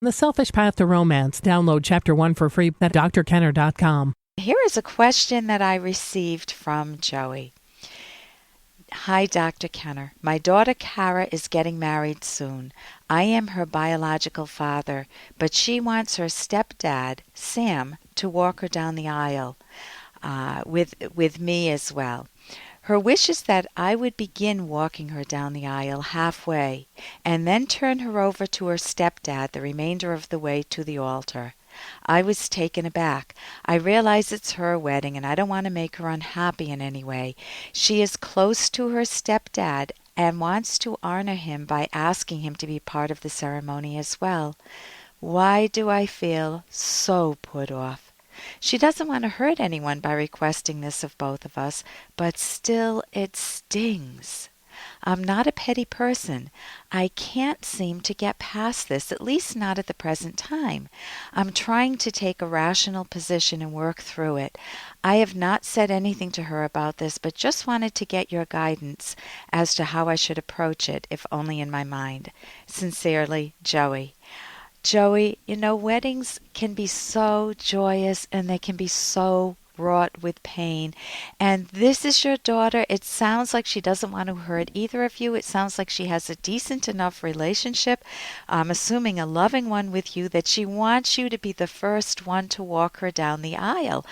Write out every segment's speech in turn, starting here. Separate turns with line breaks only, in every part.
The Selfish Path to Romance. Download Chapter 1 for free at drkenner.com.
Here is a question that I received from Joey. Hi, Dr. Kenner. My daughter Kara is getting married soon. I am her biological father, but she wants her stepdad, Sam, to walk her down the aisle with me as well. Her wish is that I would begin walking her down the aisle halfway and then turn her over to her stepdad the remainder of the way to the altar. I was taken aback. I realize it's her wedding and I don't want to make her unhappy in any way. She is close to her stepdad and wants to honor him by asking him to be part of the ceremony as well. Why do I feel so put off? She doesn't want to hurt anyone by requesting this of both of us, but still it stings. I'm not a petty person. I can't seem to get past this, at least not at the present time. I'm trying to take a rational position and work through it. I have not said anything to her about this, but just wanted to get your guidance as to how I should approach it, if only in my mind. Sincerely, Joey. Joey, weddings can be so joyous and they can be so wrought with pain. And this is your daughter. It sounds like she doesn't want to hurt either of you. It sounds like she has a decent enough relationship, I'm assuming a loving one with you, that she wants you to be the first one to walk her down the aisle.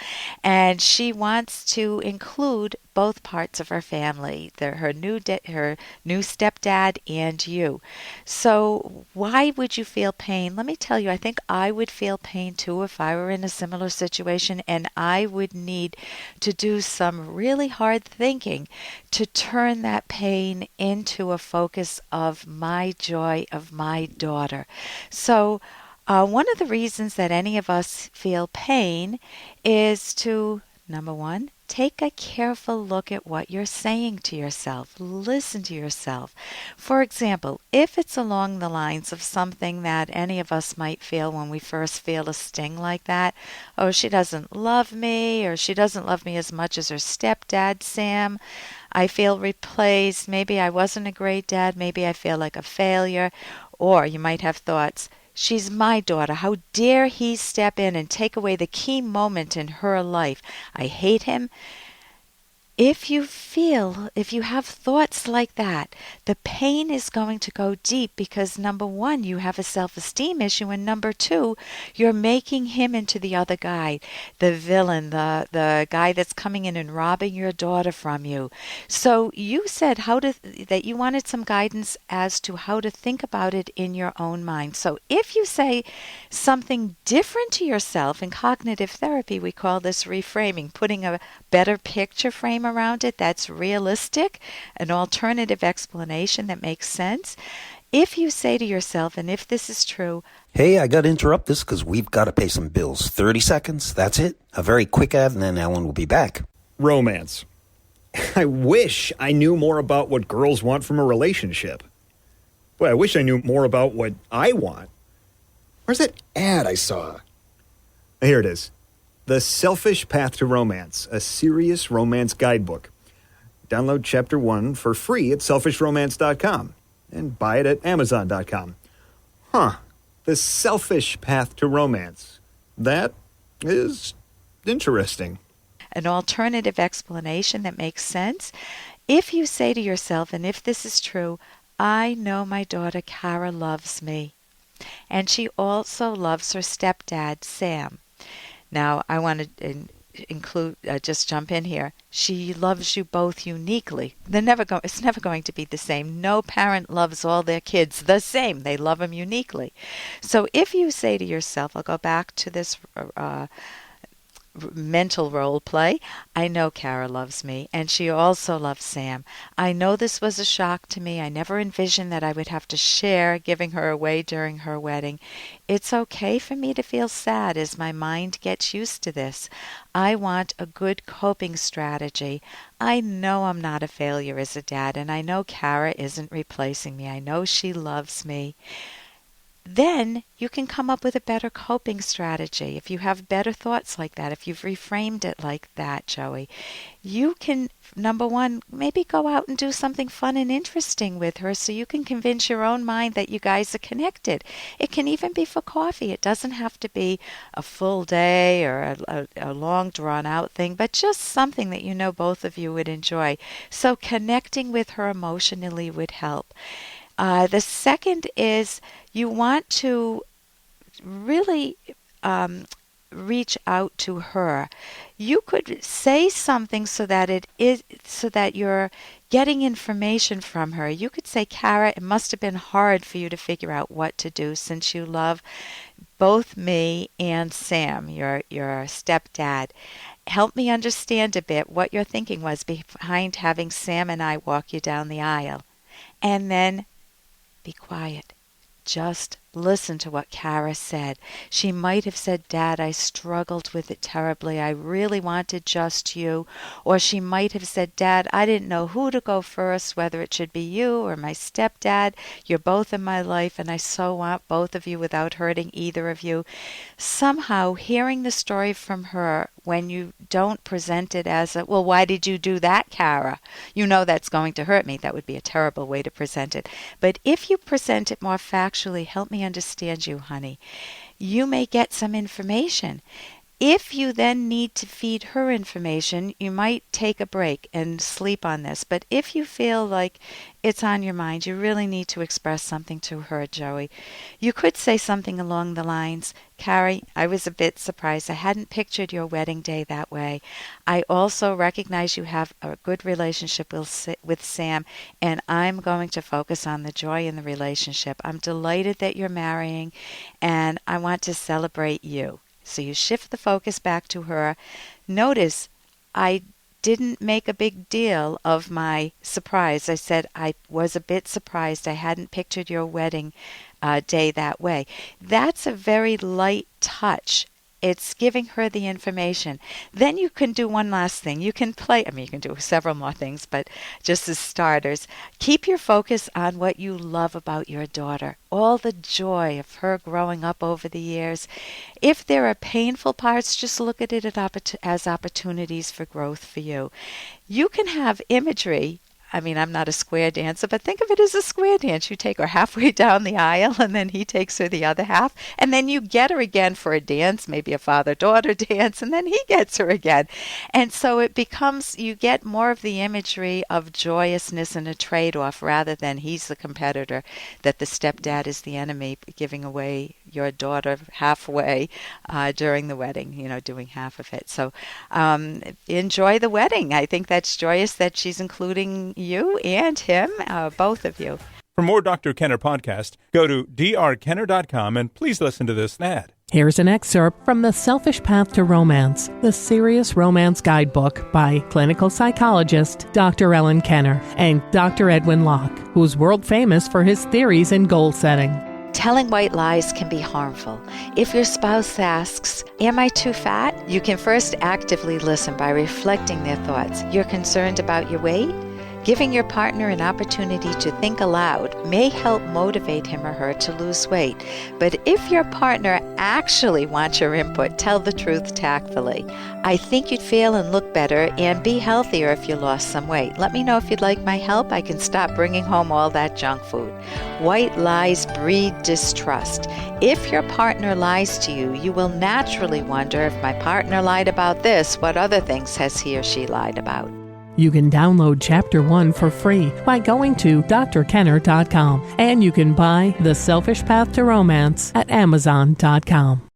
And she wants to include both parts of her family, her new stepdad and you. So why would you feel pain? Let me tell you, I think I would feel pain too if I were in a similar situation, and I would need to do some really hard thinking to turn that pain into a focus of my joy of my daughter. So one of the reasons that any of us feel pain is to, number one, take a careful look at what you're saying to yourself. Listen to yourself. For example, if it's along the lines of something that any of us might feel when we first feel a sting like that, oh, she doesn't love me, or she doesn't love me as much as her stepdad, Sam. I feel replaced. Maybe I wasn't a great dad. Maybe I feel like a failure. Or you might have thoughts, she's my daughter. How dare he step in and take away the key moment in her life? I hate him. If you have thoughts like that, the pain is going to go deep because, number one, you have a self-esteem issue, and number two, you're making him into the other guy, the villain, the guy that's coming in and robbing your daughter from you. So you said that you wanted some guidance as to how to think about it in your own mind. So if you say something different to yourself, in cognitive therapy we call this reframing, putting a better picture frame around it that's realistic, an alternative explanation that makes sense. If you say to yourself, and if this is true,
hey, I got to interrupt this because we've got to pay some bills. 30 seconds, that's it. A very quick ad, and then Ellen will be back.
Romance. I wish I knew more about what girls want from a relationship. Boy, I wish I knew more about what I want. Where's that ad I saw? Here it is. The Selfish Path to Romance, a serious romance guidebook. Download Chapter 1 for free at selfishromance.com and buy it at amazon.com. The Selfish Path to Romance. That is interesting.
An alternative explanation that makes sense. If you say to yourself, and if this is true, I know my daughter Kara loves me, and she also loves her stepdad, Sam. Now, I want to just jump in here. She loves you both uniquely. It's never going to be the same. No parent loves all their kids the same. They love them uniquely. So if you say to yourself, I'll go back to this mental role play. I know Kara loves me, and she also loves Sam. I know this was a shock to me. I never envisioned that I would have to share giving her away during her wedding. It's okay for me to feel sad as my mind gets used to this. I want a good coping strategy. I know I'm not a failure as a dad, and I know Kara isn't replacing me. I know she loves me. then you can come up with a better coping strategy. If you have better thoughts like that, if you've reframed it like that, Joey, you can, number one, maybe go out and do something fun and interesting with her so you can convince your own mind that you guys are connected. It can even be for coffee. It doesn't have to be a full day or a long drawn out thing, but just something that you know both of you would enjoy. So connecting with her emotionally would help. The second is you want to really reach out to her. You could say something so that you're getting information from her. You could say, Kara, it must have been hard for you to figure out what to do since you love both me and Sam, your stepdad. Help me understand a bit what your thinking was behind having Sam and I walk you down the aisle. And then be quiet. Just listen to what Kara said. She might have said, Dad, I struggled with it terribly. I really wanted just you. Or she might have said, Dad, I didn't know who to go first, whether it should be you or my stepdad. You're both in my life, and I so want both of you without hurting either of you. Somehow, hearing the story from her when you don't present it as a, well, why did you do that, Kara? You know that's going to hurt me. That would be a terrible way to present it. But if you present it more factually, help me understand you, honey, you may get some information. If you then need to feed her information, you might take a break and sleep on this. But if you feel like it's on your mind, you really need to express something to her, Joey. You could say something along the lines, Carrie, I was a bit surprised. I hadn't pictured your wedding day that way. I also recognize you have a good relationship with Sam, and I'm going to focus on the joy in the relationship. I'm delighted that you're marrying, and I want to celebrate you. So you shift the focus back to her. Notice I didn't make a big deal of my surprise. I said I was a bit surprised. I hadn't pictured your wedding day that way. That's a very light touch. It's giving her the information. Then you can do one last thing. You can you can do several more things, but just as starters, keep your focus on what you love about your daughter, all the joy of her growing up over the years. If there are painful parts, just look at it as opportunities for growth for you. You can have imagery. I mean, I'm not a square dancer, but think of it as a square dance. You take her halfway down the aisle, and then he takes her the other half, and then you get her again for a dance, maybe a father-daughter dance, and then he gets her again. And so it becomes, you get more of the imagery of joyousness and a trade-off rather than he's the competitor, that the stepdad is the enemy, giving away your daughter halfway during the wedding, doing half of it. So enjoy the wedding. I think that's joyous that she's including you and him, both of you.
For more Dr. Kenner podcast, go to drkenner.com and please listen to this ad.
Here's an excerpt from The Selfish Path to Romance, the Serious Romance Guidebook by clinical psychologist Dr. Ellen Kenner and Dr. Edwin Locke, who's world famous for his theories in goal setting.
Telling white lies can be harmful. If your spouse asks, am I too fat? You can first actively listen by reflecting their thoughts. You're concerned about your weight? Giving your partner an opportunity to think aloud may help motivate him or her to lose weight. But if your partner actually wants your input, tell the truth tactfully. I think you'd feel and look better and be healthier if you lost some weight. Let me know if you'd like my help. I can stop bringing home all that junk food. White lies breed distrust. If your partner lies to you, you will naturally wonder, if my partner lied about this, what other things has he or she lied about?
You can download Chapter 1 for free by going to drkenner.com, and you can buy The Selfish Path to Romance at amazon.com.